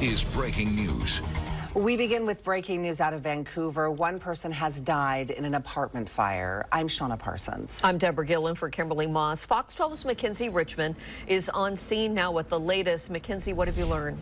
is breaking news. We begin with breaking news out of Vancouver. One person has died in an apartment fire. I'm Shauna Parsons. I'm Deborah Gillen for Kimberly Moss. Fox 12's Mackenzie Richmond is on scene now with the latest. Mackenzie, what have you learned?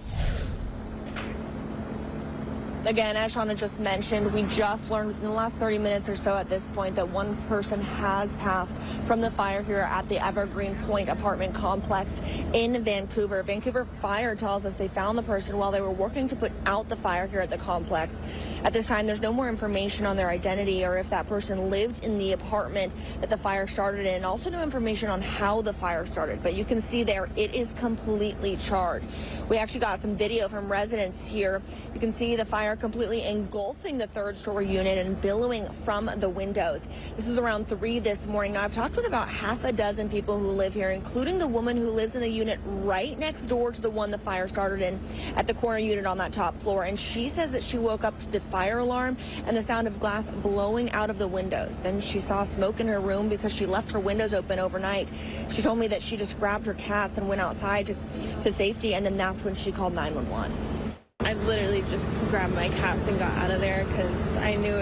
Again, as Shauna just mentioned, we just learned within the last 30 minutes or so at this point that one person has passed from the fire here at the Evergreen Point apartment complex in Vancouver. Vancouver Fire tells us they found the person while they were working to put out the fire here at the complex. At this time, there's no more information on their identity or if that person lived in the apartment that the fire started in. Also no information on how the fire started, but you can see there it is completely charred. We actually got some video from residents here. You can see the fire completely engulfing the third-story unit and billowing from the windows. This was around 3 this morning. Now, I've talked with about half a dozen people who live here, including the woman who lives in the unit right next door to the one the fire started in at the corner unit on that top floor. And she says that she woke up to the fire alarm and the sound of glass blowing out of the windows. Then she saw smoke in her room because she left her windows open overnight. She told me that she just grabbed her cats and went outside to safety, and then that's when she called 911. I literally just grabbed my cats and got out of there because I knew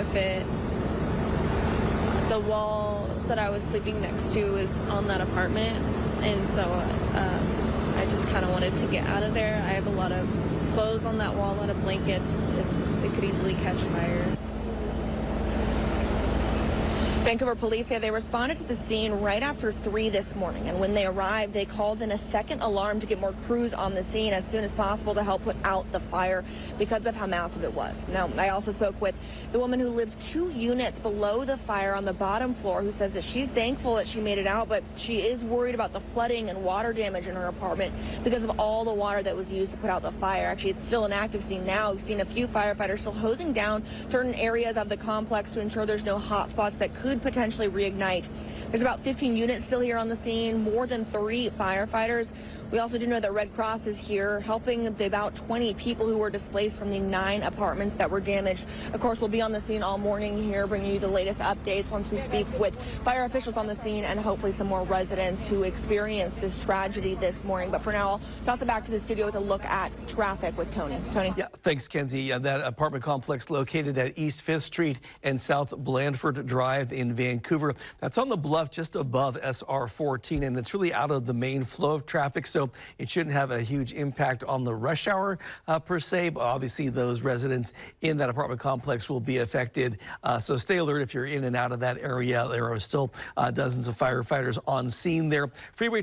the wall that I was sleeping next to was on that apartment, and so I just kind of wanted to get out of there. I have a lot of clothes on that wall, a lot of blankets. It could easily catch fire. Vancouver police say they responded to the scene right after 3 this morning, and when they arrived, they called in a second alarm to get more crews on the scene as soon as possible to help put out the fire because of how massive it was. Now, I also spoke with the woman who lives 2 units below the fire on the bottom floor, who says that she's thankful that she made it out, but she is worried about the flooding and water damage in her apartment because of all the water that was used to put out the fire. Actually, it's still an active scene now. We've seen a few firefighters still hosing down certain areas of the complex to ensure there's no hot spots that could potentially reignite. There's about 15 units still here on the scene, more than 30 firefighters. We also do know that Red Cross is here helping the about 20 people who were displaced from the 9 apartments that were damaged. Of course, we'll be on the scene all morning here, bringing you the latest updates once we speak with fire officials on the scene and hopefully some more residents who experienced this tragedy this morning. But for now, I'll toss it back to the studio to look at traffic with Tony. Tony? Yeah, thanks, Kenzie. That apartment complex located at East 5th Street and South Blandford Drive in Vancouver. That's on the bluff just above SR 14, and it's really out of the main flow of traffic, so it shouldn't have a huge impact on the rush hour per se, but obviously those residents in that apartment complex will be affected. So stay alert if you're in and out of that area. There are still dozens of firefighters on scene there. Freeway